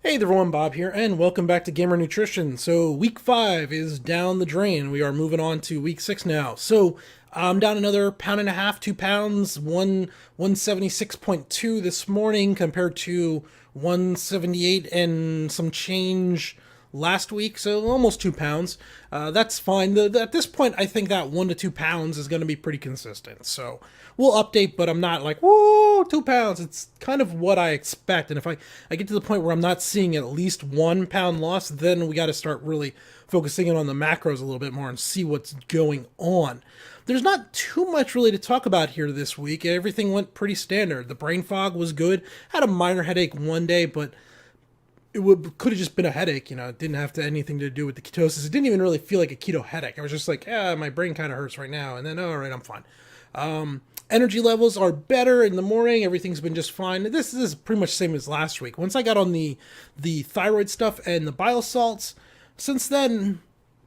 Hey there everyone, Bob here, and welcome back to Gamer Nutrition. So week 5 is down the drain. We are moving on to week 6 now. So I'm down another pound and a half, 2 pounds, 176.2 this morning compared to 178 and some change last week, so almost 2 pounds. That's fine. At this point, I think that 1 to 2 pounds is going to be pretty consistent. So we'll update, but I'm not like, whoa, 2 pounds. It's kind of what I expect. And if I get to the point where I'm not seeing at least 1 pound loss, then we got to start really focusing in on the macros a little bit more and see what's going on. There's not too much really to talk about here this week. Everything went pretty standard. The brain fog was good. Had a minor headache one day, but could have just been a headache, It didn't have anything to do with the ketosis. It didn't even really feel like a keto headache. I was just like, my brain kind of hurts right now. And then, all right, I'm fine. Energy levels are better in the morning. Everything's been just fine. This is pretty much the same as last week. Once I got on the thyroid stuff and the bile salts, since then,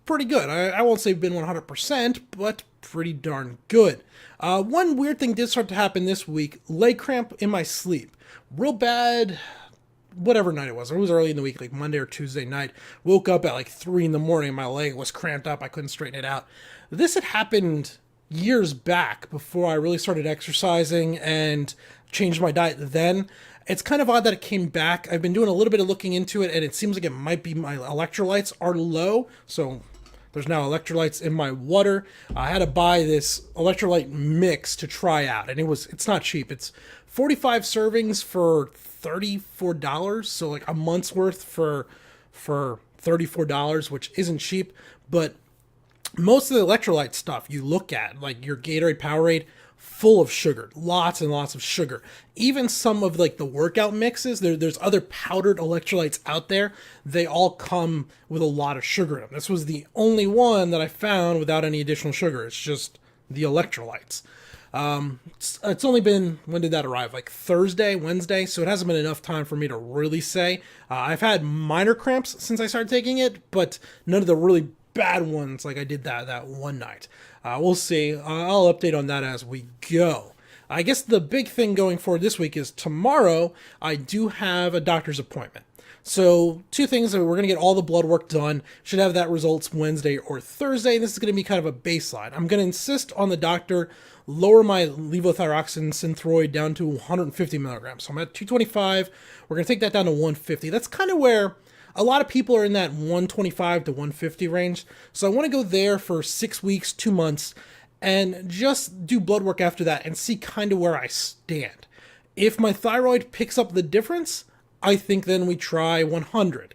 pretty good. I won't say been 100%, but pretty darn good. One weird thing did start to happen this week. Leg cramp in my sleep. Real bad. Whatever night it was early in the week, like Monday or Tuesday night. Woke up at like 3 in the morning. My leg was cramped up. I couldn't straighten it out. This had happened years back before I really started exercising and changed my diet then. It's kind of odd that it came back. I've been doing a little bit of looking into it, and it seems like it might be my electrolytes are low. So there's now electrolytes in my water. I had to buy this electrolyte mix to try out, and it's not cheap. It's 45 servings for $34, so like a month's worth for $34, which isn't cheap. But most of the electrolyte stuff you look at, like your Gatorade, Powerade, full of sugar, lots and lots of sugar. Even some of like the workout mixes, there's other powdered electrolytes out there. They all come with a lot of sugar in them. This was the only one that I found without any additional sugar. It's just the electrolytes. It's only been, when did that arrive? Like Thursday, Wednesday. So it hasn't been enough time for me to really say. I've had minor cramps since I started taking it, but none of the really bad ones like I did that one night. We'll see. I'll update on that as we go. I guess the big thing going forward this week is tomorrow I do have a doctor's appointment. So 2 things. We're going to get all the blood work done. Should have that results Wednesday or Thursday. This is going to be kind of a baseline. I'm going to insist on the doctor lower my levothyroxine synthroid down to 150 milligrams. So I'm at 225. We're going to take that down to 150. That's kind of where a lot of people are in that 125 to 150 range. So I want to go there for 6 weeks, 2 months, and just do blood work after that and see kind of where I stand. If my thyroid picks up the difference, I think then we try 100.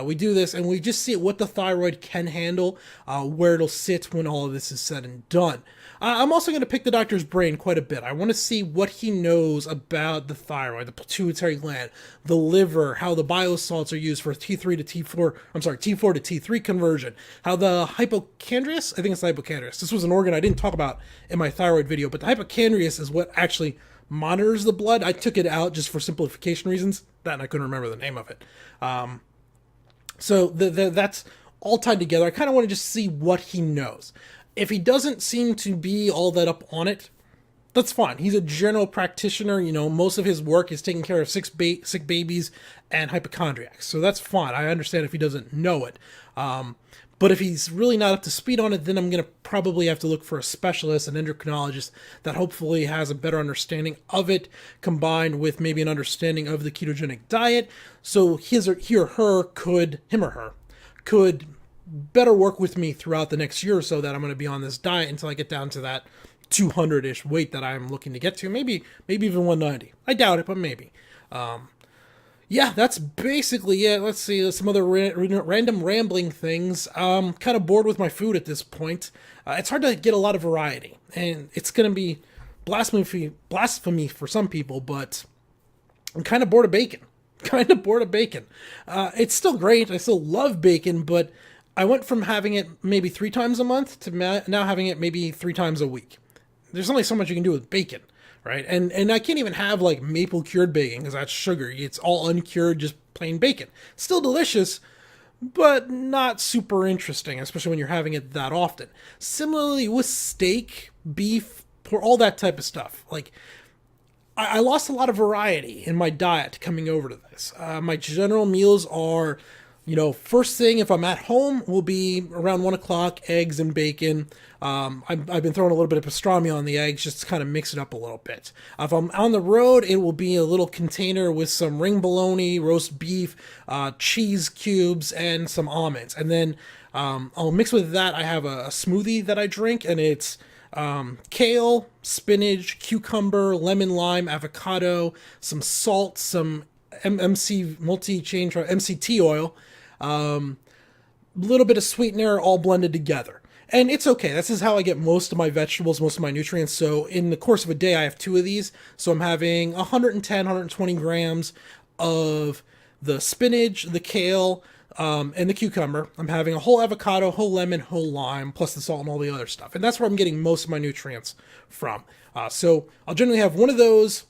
We do this and we just see what the thyroid can handle, where it'll sit when all of this is said and done. I'm also going to pick the doctor's brain quite a bit. I want to see what he knows about the thyroid, the pituitary gland, the liver, how the bile salts are used for T4 to T3 conversion, how the hypochondrius, I think it's the hypochondrius. This was an organ I didn't talk about in my thyroid video, but the hypochondrius is what actually monitors the blood. I took it out just for simplification reasons. That and I couldn't remember the name of it. So that's all tied together. I kind of want to just see what he knows. If he doesn't seem to be all that up on it, that's fine. He's a general practitioner. Most of his work is taking care of sick babies and hypochondriacs. So that's fine. I understand if he doesn't know it. But if he's really not up to speed on it, then I'm going to probably have to look for a specialist, an endocrinologist that hopefully has a better understanding of it, combined with maybe an understanding of the ketogenic diet. So he or her could better work with me throughout the next year or so that I'm going to be on this diet until I get down to that 200-ish weight that I'm looking to get to. Maybe even 190. I doubt it, but maybe. Yeah, that's basically it. Let's see, some other random rambling things. Kind of bored with my food at this point. It's hard to get a lot of variety, and it's going to be blasphemy for some people, but I'm kind of bored of bacon. It's still great. I still love bacon, but I went from having it maybe 3 times a month to now having it maybe 3 times a week. There's only so much you can do with bacon, right? And I can't even have like maple cured bacon because that's sugar. It's all uncured, just plain bacon. Still delicious, but not super interesting, especially when you're having it that often. Similarly with steak, beef, all that type of stuff. Like, I lost a lot of variety in my diet coming over to this. My general meals are, first thing if I'm at home will be around 1 o'clock, eggs and bacon. I've been throwing a little bit of pastrami on the eggs just to kind of mix it up a little bit. If I'm on the road, it will be a little container with some ring bologna, roast beef, cheese cubes, and some almonds. And then I'll mix with that. I have a smoothie that I drink, and it's kale, spinach, cucumber, lemon, lime, avocado, some salt, some MCT oil, a little bit of sweetener, all blended together. And it's okay. This is how I get most of my vegetables, most of my nutrients. So in the course of a day, I have two of these. So I'm having 110, 120 grams of the spinach, the kale, and the cucumber. I'm having a whole avocado, whole lemon, whole lime, plus the salt and all the other stuff. And that's where I'm getting most of my nutrients from. So I'll generally have one of those.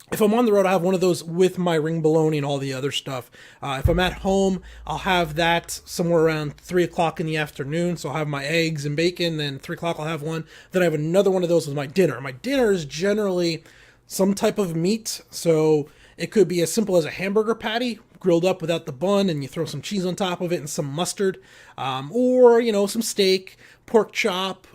If I'm on the road, I have one of those with my ring bologna and all the other stuff. If I'm at home, I'll have that somewhere around 3 o'clock in the afternoon. So I'll have my eggs and bacon. Then 3 o'clock, I'll have one. Then I have another one of those with my dinner. My dinner is generally some type of meat. So it could be as simple as a hamburger patty grilled up without the bun, and you throw some cheese on top of it and some mustard, or some steak, pork chop,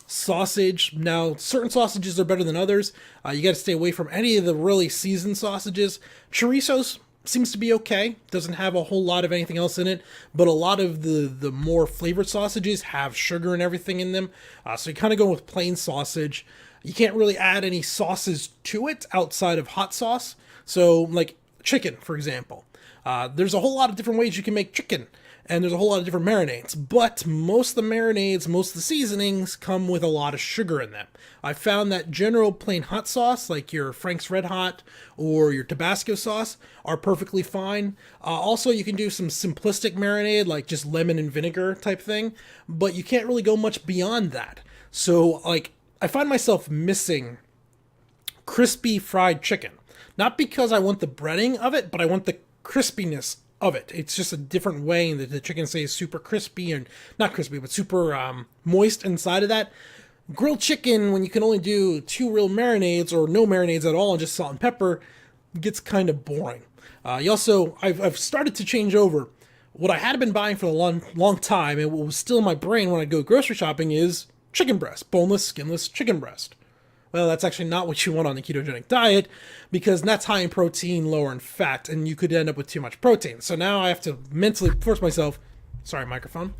sausage. Now, certain sausages are better than others. You got to stay away from any of the really seasoned sausages. Chorizo seems to be okay. Doesn't have a whole lot of anything else in it, but a lot of the more flavored sausages have sugar and everything in them. So you kind of go with plain sausage. You can't really add any sauces to it outside of hot sauce. So, like chicken, for example. There's a whole lot of different ways you can make chicken, and there's a whole lot of different marinades, but most of the marinades, most of the seasonings come with a lot of sugar in them. I found that general plain hot sauce, like your Frank's Red Hot or your Tabasco sauce, are perfectly fine. Also, you can do some simplistic marinade, like just lemon and vinegar type thing, but you can't really go much beyond that. So, I find myself missing crispy fried chicken. Not because I want the breading of it, but I want the crispiness of it. It's just a different way that the chicken stays super crispy, and not crispy, but super moist inside of that. Grilled chicken, when you can only do 2 real marinades or no marinades at all and just salt and pepper, gets kind of boring. I've started to change over. What I had been buying for a long time, and what was still in my brain when I go grocery shopping, is chicken breast, boneless, skinless chicken breast. Well, that's actually not what you want on the ketogenic diet, because that's high in protein, lower in fat, and you could end up with too much protein. So now I have to mentally force myself, sorry, microphone,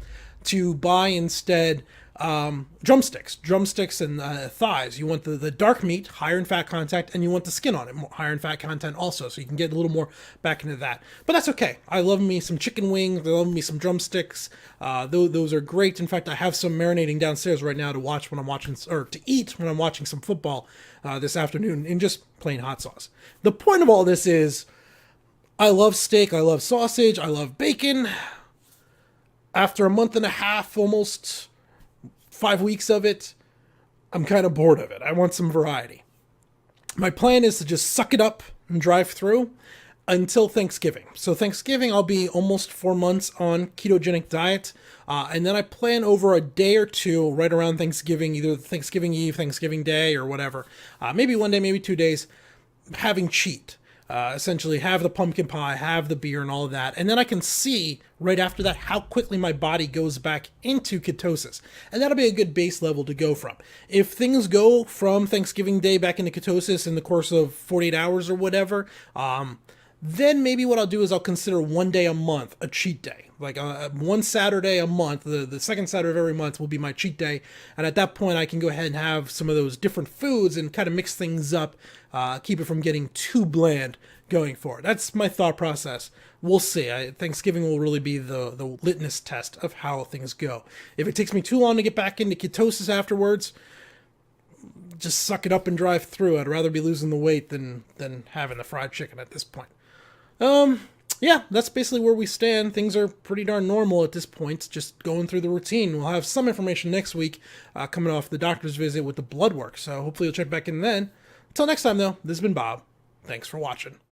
to buy instead drumsticks and thighs. You want the dark meat, higher in fat content, and you want the skin on it, higher in fat content also, so you can get a little more back into that. But that's okay. I love me some chicken wings. I love me some drumsticks. Those are great. In fact, I have some marinating downstairs right now to watch when I'm watching, or to eat when I'm watching some football this afternoon in just plain hot sauce. The point of all this is, I love steak, I love sausage, I love bacon. After a month and a half, almost 5 weeks of it, I'm kind of bored of it. I want some variety. My plan is to just suck it up and drive through until Thanksgiving. So Thanksgiving, I'll be almost 4 months on ketogenic diet. And then I plan over a day or two right around Thanksgiving, either Thanksgiving Eve, Thanksgiving Day, or whatever. Maybe 1 day, maybe 2 days, having cheat. Essentially have the pumpkin pie, have the beer and all of that. And then I can see right after that how quickly my body goes back into ketosis. And that'll be a good base level to go from. If things go from Thanksgiving Day back into ketosis in the course of 48 hours or whatever, then maybe what I'll do is I'll consider 1 day a month a cheat day. Like one Saturday a month, the second Saturday of every month will be my cheat day. And at that point, I can go ahead and have some of those different foods and kind of mix things up, keep it from getting too bland going forward. That's my thought process. We'll see. Thanksgiving will really be the litmus test of how things go. If it takes me too long to get back into ketosis afterwards, just suck it up and drive through. I'd rather be losing the weight than having the fried chicken at this point. Yeah, that's basically where we stand. Things are pretty darn normal at this point, just going through the routine. We'll have some information next week coming off the doctor's visit with the blood work, so hopefully you'll check back in then. Until next time, though, this has been Bob. Thanks for watching.